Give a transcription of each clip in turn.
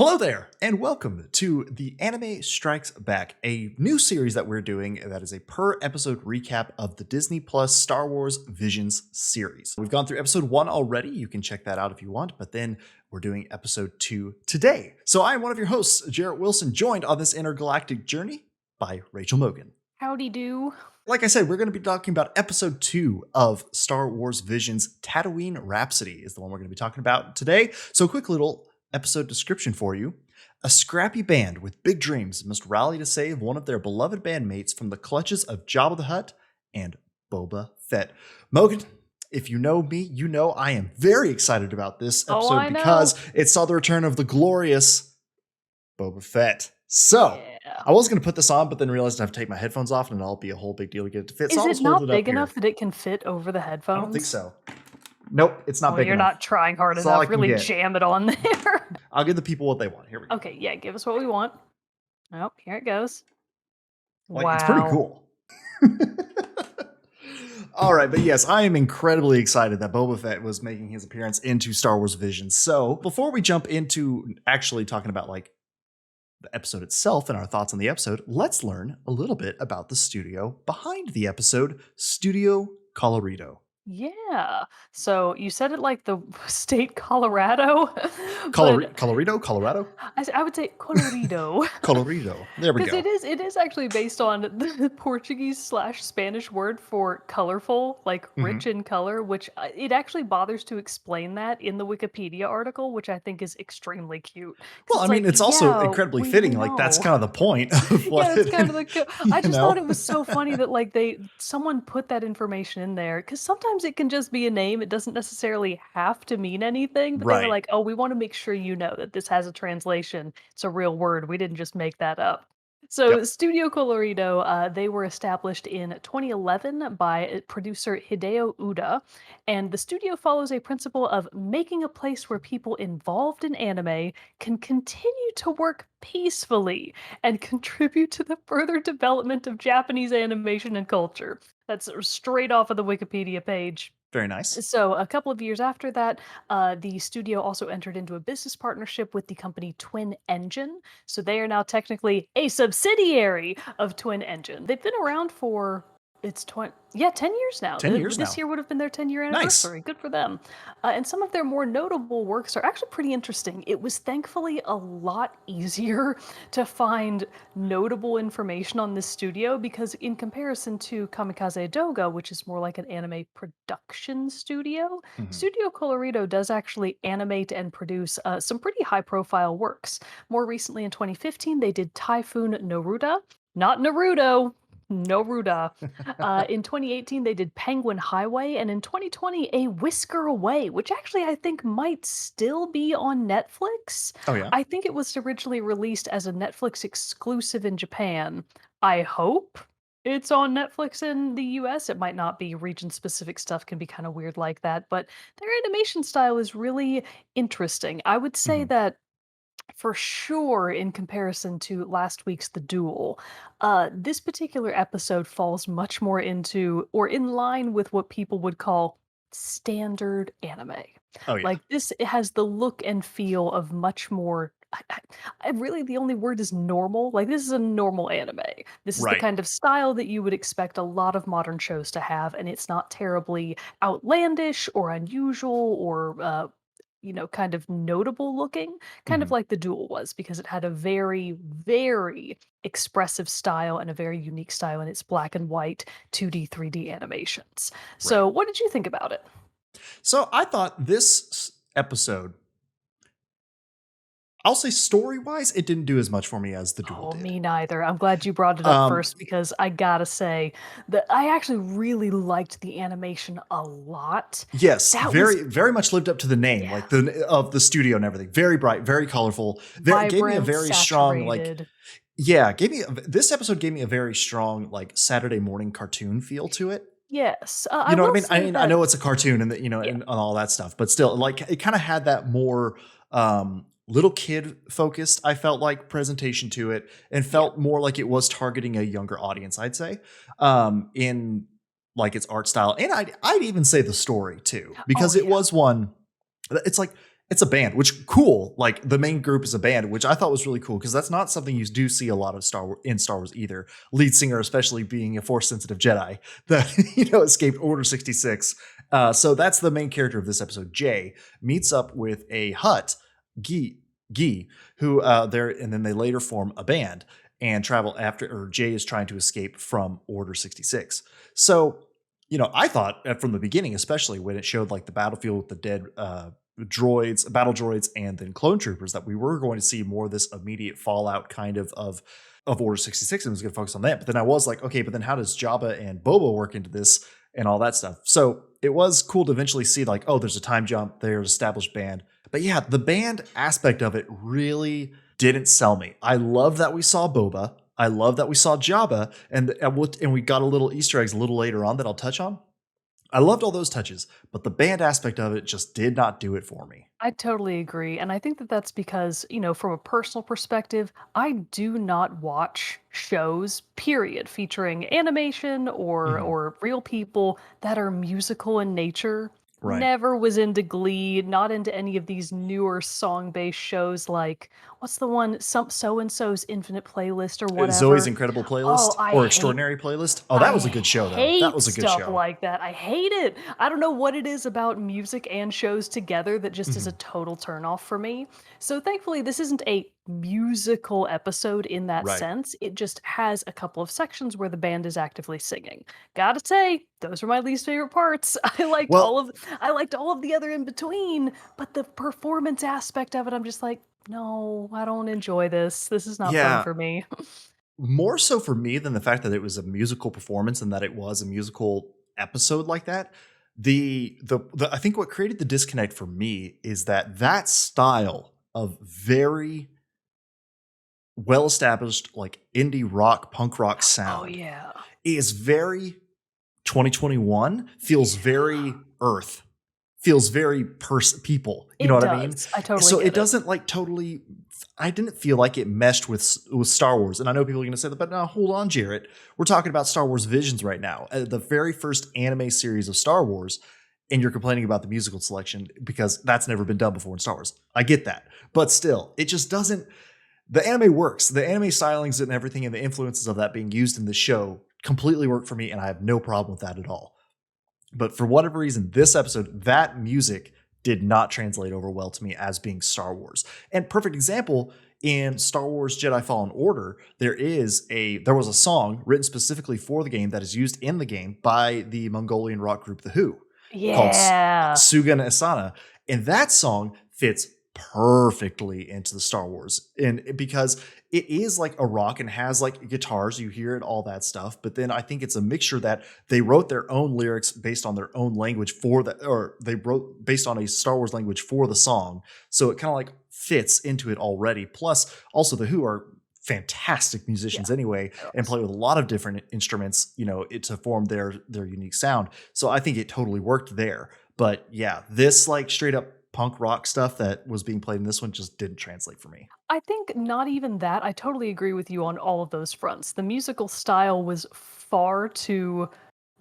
Hello there, and welcome to The Anime Strikes Back, a new series that we're doing that is a per episode recap of the Disney Plus Star Wars Visions series. We've gone through episode 1 already. You can check that out if you want, but then we're doing episode 2 today. So I am one of your hosts, Jarrett Wilson, joined on this intergalactic journey by Rachel Mogan. Howdy do. Like I said, we're going to be talking about episode 2 of Star Wars Visions. Tatooine Rhapsody is the one we're going to be talking about today. So a quick little episode description for you. A scrappy band with big dreams must rally to save one of their beloved bandmates from the clutches of Jabba the Hutt and Boba Fett. Mogan, if you know me, you know I am very excited about this episode because it saw the return of the glorious Boba Fett. So, I was going to put this on, but then realized I have to take my headphones off and it'll be a whole big deal to get it to fit. Is it not big enough that it can fit over the headphones? I don't think so. Nope, it's not big enough. You're not trying hard enough. Really jam it on there. I'll give the people what they want. Here we go. Okay, yeah, give us what we want. Oh, here it goes. Wow. It's pretty cool. All right, but yes, I am incredibly excited that Boba Fett was making his appearance into Star Wars Visions. So before we jump into actually talking about like the episode itself and our thoughts on the episode, let's learn a little bit about the studio behind the episode, Studio Colorido. Yeah. So you said it like the state Colorado. Colorito? Colorado? I would say Colorito. Colorito. There we go. Because it is actually based on the Portuguese/Spanish word for colorful, like rich in color, which it actually bothers to explain that in the Wikipedia article, which I think is extremely cute. Well, I mean, it's also incredibly fitting. Like, that's kind of the point of what it's kind of like, I just thought it was so funny that like someone put that information in there, because sometimes it can just be a name. It doesn't necessarily have to mean anything, but they were like, oh, we want to make sure you know that this has a translation. It's a real word. We didn't just make that up. So Studio Colorido, they were established in 2011 by producer Hideo Uda, and the studio follows a principle of making a place where people involved in anime can continue to work peacefully and contribute to the further development of Japanese animation and culture. That's straight off of the Wikipedia page. Very nice. So a couple of years after that, the studio also entered into a business partnership with the company Twin Engine. So they are now technically a subsidiary of Twin Engine. They've been around for 10 years now. 10 years This year would have been their 10-year anniversary. Nice. Good for them. And some of their more notable works are actually pretty interesting. It was thankfully a lot easier to find notable information on this studio because in comparison to Kamikaze Doga, which is more like an anime production studio, Studio Colorido does actually animate and produce some pretty high-profile works. More recently in 2015, they did Typhoon Neruda, not Naruto, Noruda. In 2018, they did Penguin Highway, and in 2020, A Whisker Away, which actually I think might still be on Netflix. Oh, yeah? I think it was originally released as a Netflix exclusive in Japan. I hope it's on Netflix in the US. It might not be. Region-specific stuff can be kind of weird like that, but their animation style is really interesting. I would say that for sure, in comparison to last week's The Duel, this particular episode falls much more into or in line with what people would call standard anime. Oh, yeah. Like this, it has the look and feel of much more. Really, the only word is normal. Like this is a normal anime. This is the kind of style that you would expect a lot of modern shows to have, and it's not terribly outlandish or unusual or kind of notable looking, kind of like The Duel was, because it had a very, very expressive style and a very unique style in its black and white 2D, 3D animations. So what did you think about it? So I thought this episode, I'll say story-wise, it didn't do as much for me as The Duel did. Me neither. I'm glad you brought it up first because I gotta say that I actually really liked the animation a lot. Yes, very much lived up to the name, like of the studio and everything. Very bright, very colorful. Vibrant, gave me a very strong this episode gave me a very strong like Saturday morning cartoon feel to it. Yes, you know what I mean. I know it's a cartoon and and all that stuff, but still, like it kind of had that more little kid focused, I felt like, presentation to it, and felt more like it was targeting a younger audience, I'd say, in like its art style. And I'd even say the story too, because it was one, it's like It's a band, which cool. Like the main group is a band, which I thought was really cool because that's not something you do see a lot of in Star Wars either. Lead singer, especially being a force sensitive Jedi that escaped Order 66. So that's the main character of this episode. Jay meets up with a Hutt, Gee, who there, and then they later form a band and travel after. Or Jay is trying to escape from Order 66. So I thought from the beginning, especially when it showed like the battlefield with the dead droids, battle droids, and then clone troopers, that we were going to see more of this immediate fallout kind of Order 66 and was going to focus on that. But then I was like, okay, but then how does Jabba and Boba work into this and all that stuff? So it was cool to eventually see like, oh, there's a time jump, there's established band. But yeah, the band aspect of it really didn't sell me. I love that we saw Boba. I love that we saw Jabba, and we got a little Easter eggs a little later on that I'll touch on. I loved all those touches, but the band aspect of it just did not do it for me. I totally agree. And I think that that's because, from a personal perspective, I do not watch shows, period, featuring animation Mhm. or real people that are musical in nature. Right. Never was into Glee, not into any of these newer song-based shows like what's the one, some so and so's Infinite Playlist or Zoe's whatever. Incredible Oh, Playlist or Extraordinary Playlist. Oh, that was a I good show though. That hate was a good stuff show. like that. I hate it. I don't know what it is about music and shows together that just is a Mhm. total turnoff for me. So thankfully, this isn't a musical episode in that Right. sense. It just has a couple of sections where the band is actively singing. Gotta say, those are my least favorite parts. Well, I liked all of the other in between, but the performance aspect of it, I'm just like, no, I don't enjoy this. This is not fun yeah, for me. more so for me than the fact that it was a musical performance and that it was a musical episode like that. The I think what created the disconnect for me is that style of very well established like indie rock, punk rock Oh sound yeah. is very 2021, feels Yeah. very earth, feels very people, you know It what I mean? does. I totally So it get it. doesn't like totally, I didn't feel like it meshed with Star Wars. And I know people are going to say that, but now hold on, Jarrett. We're talking about Star Wars Visions right now, the very first anime series of Star Wars, and you're complaining about the musical selection because that's never been done before in Star Wars. I get that. But still, it just doesn't, the anime works. The anime stylings and everything and the influences of that being used in the show completely work for me, and I have no problem with that at all. But for whatever reason, this episode, that music did not translate over well to me as being Star Wars. And perfect example, in Star Wars Jedi Fallen Order, there was a song written specifically for the game that is used in the game by the Mongolian rock group The Who called Yeah. Sugan Asana. And that song fits perfectly into the Star Wars. And because it is like a rock and has like guitars, you hear it, all that stuff. But then I think it's a mixture that they wrote their own lyrics based on their own language for that, or they wrote based on a Star Wars language for the song. So it kind of like fits into it already. Plus, also the Who are fantastic Yeah. musicians anyway They're and play awesome. with a lot of different instruments, to form their unique sound. So I think it totally worked there. But yeah, this like straight up punk rock stuff that was being played in this one just didn't translate for me. I think not even that. I totally agree with you on all of those fronts. The musical style was far too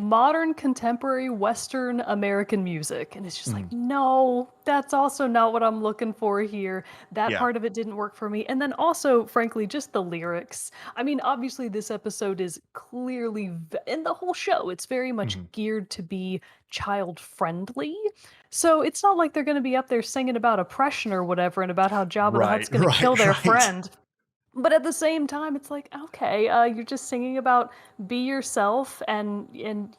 modern, contemporary, Western American music. And it's just like, Mhm. no, that's also not what I'm looking for here. That Yeah. part of it didn't work for me. And then also, frankly, just the lyrics. I mean, obviously, this episode is clearly, in the whole show, it's very much Mhm. geared to be child friendly. So it's not like they're gonna be up there singing about oppression or whatever and about how Jabba the Right, Hutt's gonna kill right, their right. friend. But at the same time, it's like, okay, you're just singing about be yourself and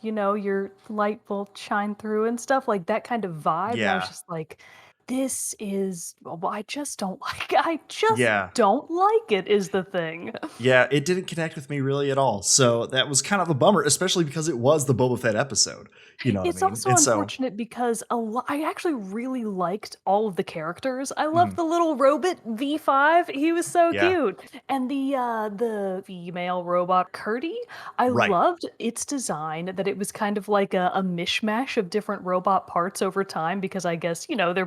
your light will shine through and stuff like that kind of vibe. And I was Yeah. just like, this is well, I just don't I just Yeah. don't like it is the thing. Yeah, it didn't connect with me really at all. So that was kind of a bummer, especially because it was the Boba Fett episode. You know what I It's mean? also And so unfortunate because I actually really liked all of the characters. I loved mhm. the little robot V5. He was so Yeah. cute. And the female robot Curdy, I Right. loved its design that it was kind of like a mishmash of different robot parts over time because I guess, they're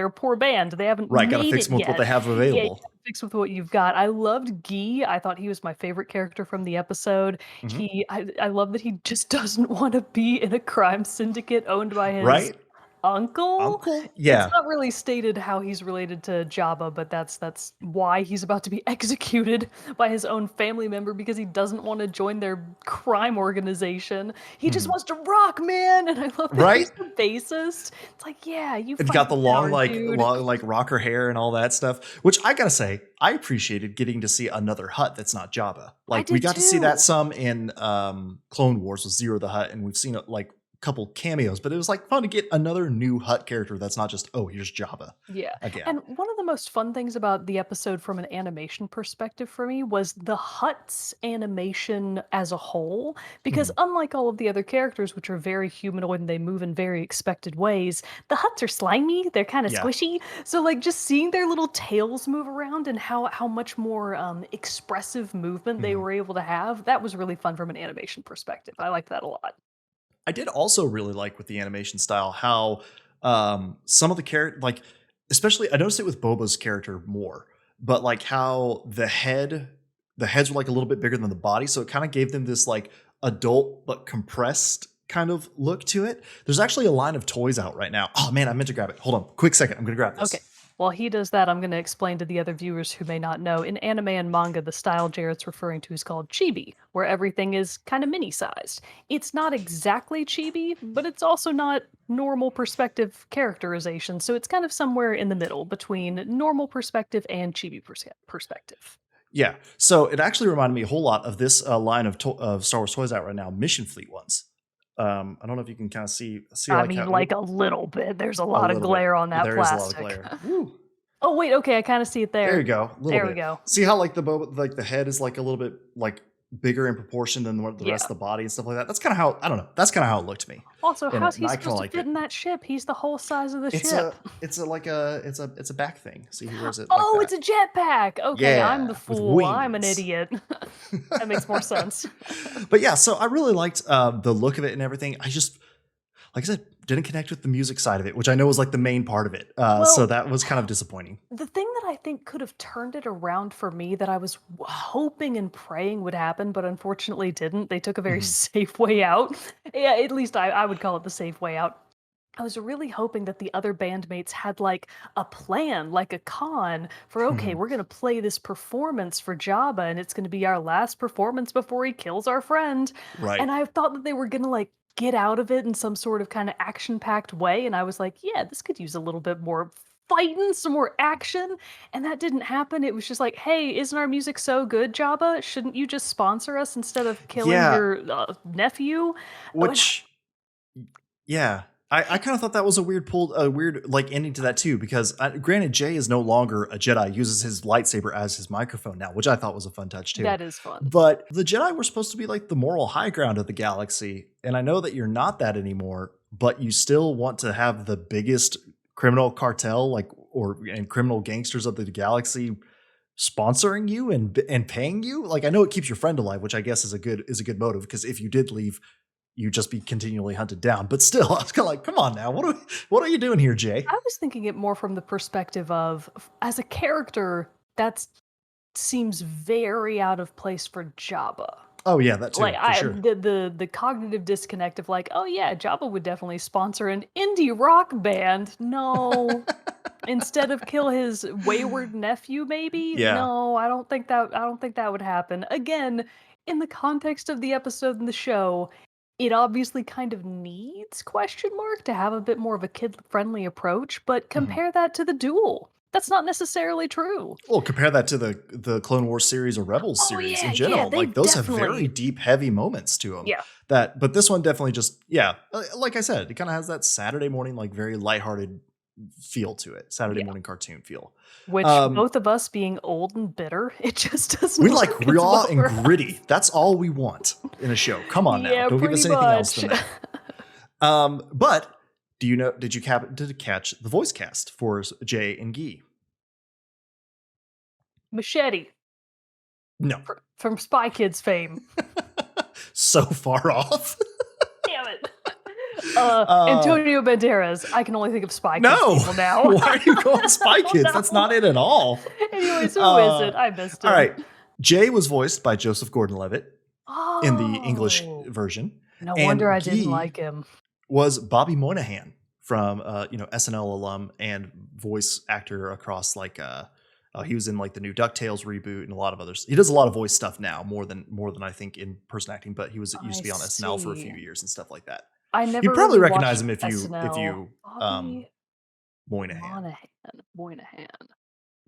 a poor band. They haven't Right, gotta made fix it them with what they yet. have Yeah, you available. gotta fix with what you've got. I loved Guy. I thought he was my favorite character from the episode. Mhm. I love that he just doesn't wanna be in a crime syndicate owned by his Right? uncle. Uncle? It's Yeah. not really stated how he's related to Jabba, but that's why he's about to be executed by his own family member because he doesn't want to join their crime organization. He just Mhm. wants to rock, man. And I love that Right? he's the bassist. It's like, yeah, you It's fight got the the power, dude. long, like rocker hair and all that stuff. Which I gotta say, I appreciated getting to see another Hut that's not Jabba. I Like we did got to see that too. some in Clone Wars with Zero the Hut, and we've seen like a couple cameos, but it was like fun to get another new Hut character that's not just, oh, here's Jabba Yeah. again. And one of the most fun things about the episode from an animation perspective for me was the Hutt's animation as a whole. Because Mhm. unlike all of the other characters, which are very humanoid and they move in very expected ways, the Hutts are slimy, they're kind of Yeah. squishy. So like just seeing their little tails move around and how much more expressive movement they Mhm. were able to have, that was really fun from an animation perspective. I liked that a lot. I did also really like with the animation style how some of the character, like especially I noticed it with Boba's character more, but like how the heads were like a little bit bigger than the body, so it kind of gave them this like adult but compressed kind of look to it. There's actually a line of toys out right now. Oh man, I meant to grab it. Hold on, quick second. I'm gonna grab Okay. this. While he does that, I'm going to explain to the other viewers who may not know. In anime and manga, the style Jarrett's referring to is called chibi, where everything is kind of mini sized. It's not exactly chibi, but it's also not normal perspective characterization, so it's kind of somewhere in the middle between normal perspective and chibi perspective. Yeah, so it actually reminded me a whole lot of this line of Star Wars toys out right now, Mission Fleet ones. I don't know if you can kind of see I like mean, how like a little bit. There's a a lot of little bit. glare on that There is a lot of plastic. glare. Woo. Oh, wait, okay, I kind of see it There you there. go, a little There we bit. go. See how like like the head is like a little bit like bigger in proportion than the rest Yeah. of the body and stuff like that. That's kind of how I don't know. That's kind of how it looked to me Also, in it, how's and he I kind supposed of to liked fit it. in that ship? He's the whole size of the It's ship. a it's a back thing. See, he wears it like Oh, it's that. a jetpack. Okay, I'm the Yeah, with fool. I'm an wings. idiot. That makes more sense. But yeah, so I really liked the look of it and everything. I just like I said, didn't connect with the music side of it, which I know was like the main part of it. So Well, that was kind of disappointing. the thing that I think could have turned it around for me that I was hoping and praying would happen, but unfortunately didn't. They took a very Mhm. safe way out. Yeah, at least I would call it the safe way out. I was really hoping that the other bandmates had like a plan, like a con for okay, Mhm. we're gonna play this performance for Jabba and it's gonna be our last performance before he kills our friend. Right. And I thought that they were gonna like get out of it in some sort of kind of action-packed way. And I was like, yeah, this could use a little bit more fighting, some more action. And that didn't happen. It was just like, hey, isn't our music so good, Jabba? Shouldn't you just sponsor us instead of killing Yeah, your nephew? Oh, and which yeah, I kind of thought that was a weird like ending to that too, because granted, Jay is no longer a Jedi, uses his lightsaber as his microphone now, which I thought was a fun touch too. that is fun. But the Jedi were supposed to be like the moral high ground of the galaxy, and I know that you're not that anymore, but you still want to have the biggest criminal cartel, like and criminal gangsters of the galaxy sponsoring you and paying you. Like I know it keeps your friend alive, which I guess is a good motive because if you did leave you just be continually hunted down. But still, I was kind of like, come on now, what are you doing here, Jay? I was thinking it more from the perspective of as a character, that seems very out of place for Jabba. Oh yeah, that Like too, for I sure. the cognitive disconnect of like, oh yeah, Jabba would definitely sponsor an indie rock band. No. Instead of kill his wayward nephew, maybe? Yeah. No, I don't think that would happen. Again, in the context of the episode and the show, it obviously kind of needs question mark to have a bit more of a kid-friendly approach, but Mhm. compare that to the duel. That's not necessarily true. Well, compare that to the Clone Wars series or Rebels Oh series yeah, in yeah, general. they Like those have very definitely. deep, heavy moments to them. Yeah, But this one definitely just yeah, like I said, it kind of has that Saturday morning, like very lighthearted feel to it. Saturday yeah. morning cartoon feel. Which Um, both of us being old and bitter, it just we doesn't like work as raw well and for gritty. us. That's all we want in a show. Come on now, Yeah, don't give pretty us anything else much. than that. But do you know? Did you catch the voice cast for Jay and Gee? Machete No, from Spy Kids fame. so far off. Damn it. uh, Antonio Banderas. I can only think of Spy Kids no, people now. why are you going Spy Oh Kids? That's no. not it at all. Anyways, who is Uh, it? I missed all him. right, Jay was voiced by Joseph Gordon-Levitt in the English Oh. version, No wonder and I didn't Gee like him. was Bobby Moynihan from SNL alum and voice actor across he was in like the new DuckTales reboot and a lot of others. He does a lot of voice stuff now, more than I think in person acting, but he used I to be on SNL for a see. few years and stuff like that. I You'd never probably really recognize watched him if SNL. you Bobby Moynihan. Moynihan.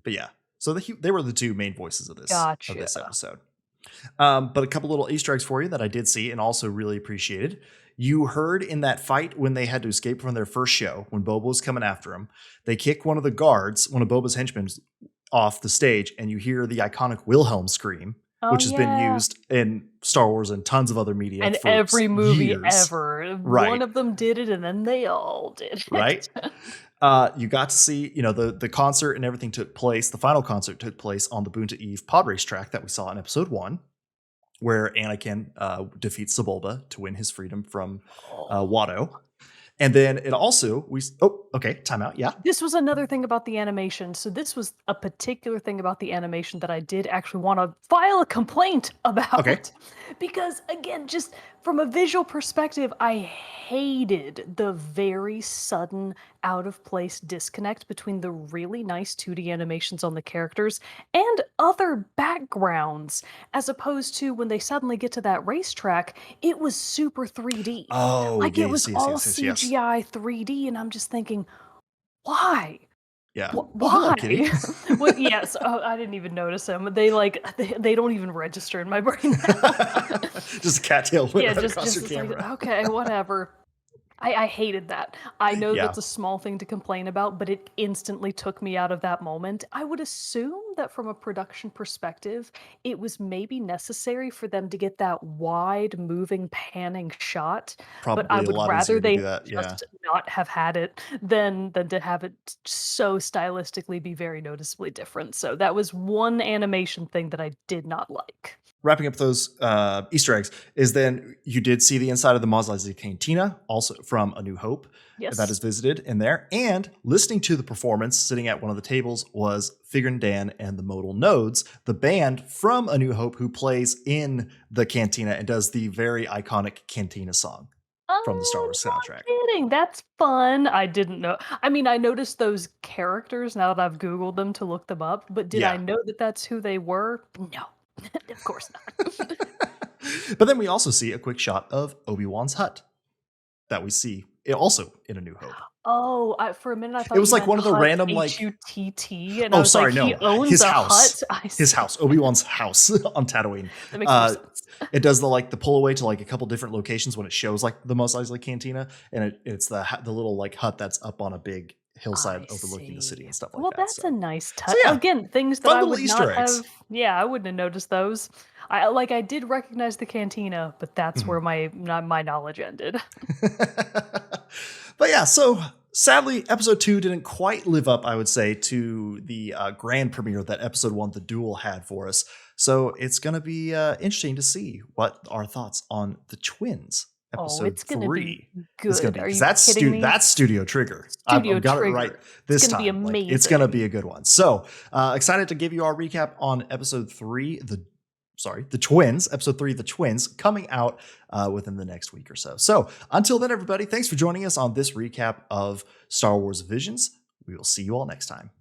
But yeah, so they were the two main voices of Gotcha. this episode. But a couple little Easter eggs for you that I did see and also really appreciated. You heard in that fight when they had to escape from their first show, when Boba was coming after them, they kick one of the guards, one of Boba's henchmen, off the stage, and you hear the iconic Wilhelm scream, Oh, which has been yeah. used in Star Wars and tons of other media And for every movie years. ever. Right. One of them did it, and then they all did Right. it. You got to see, the concert and everything took place. The final concert took place on the Boonta Eve pod race track that we saw in episode 1, where Anakin defeats Sebulba to win his freedom from Watto. And then it also, time out. Yeah. This was another thing about the animation. So this was a particular thing about the animation that I did actually want to file a complaint about. Okay. Because again, just from a visual perspective, I hated the very sudden out of place disconnect between the really nice 2D animations on the characters and other backgrounds, as opposed to when they suddenly get to that racetrack, it was super 3D. Oh, Like it was all yes. CGI 3D, and I'm just thinking, why? Yeah. Oh, hello, Why? kitty. Well, yes. Oh, I didn't even notice them. They don't even register in my brain now. Just a cattail went Yeah, right just across your it's camera. like, okay, whatever. I hated that. I know Yeah. that's a small thing to complain about, but it instantly took me out of that moment. I would assume that from a production perspective, it was maybe necessary for them to get that wide, moving, panning shot, but I Probably a would lot rather easier to they do that. Yeah. just not have had it than to have it so stylistically be very noticeably different. So that was one animation thing that I did not like. Wrapping up those Easter eggs is then you did see the inside of the Mos Eisley Cantina, also from A New Hope, Yes. that is visited in there. And listening to the performance, sitting at one of the tables, was Figrin Dan and the Modal Nodes, the band from A New Hope who plays in the Cantina and does the very iconic Cantina song from the Star Wars Oh, soundtrack. no kidding. That's fun. I didn't know. I mean, I noticed those characters now that I've Googled them to look them up, but did I Yeah. know that that's who they were? No, of course not. But then we also see a quick shot of Obi-Wan's hut that we see also in A New Hope. Oh, for a minute I thought It was you like meant one of the hut, random H-U-T-T, and I Oh, was sorry, like, he no. owns His a house. hut? I His see. house. Obi-Wan's house on Tatooine. That makes more sense. It does the pull away to like a couple different locations when it shows like the Mos Eisley Cantina, and it's the little like hut that's up on a big hillside I overlooking the city see. and stuff like Well, that. that's So, a nice touch. yeah, Again, things that fun I little would Easter not eggs. have. Yeah, I wouldn't have noticed those. I did recognize the cantina, but that's where my knowledge ended. But yeah, so sadly, episode 2 didn't quite live up, I would say, to the grand premiere that episode 1, The Duel, had for us. So it's going to be interesting to see what our thoughts on The Twins, episode It's gonna 3 be is going good. to be. Are Because you kidding me? that's Studio Trigger. Studio I've got it right Trigger. this It's gonna be time. Like, it's going to be amazing. a good one. So excited to give you our recap on episode 3, The Twins, episode 3, The Twins, coming out within the next week or so. So until then, everybody, thanks for joining us on this recap of Star Wars Visions. We will see you all next time.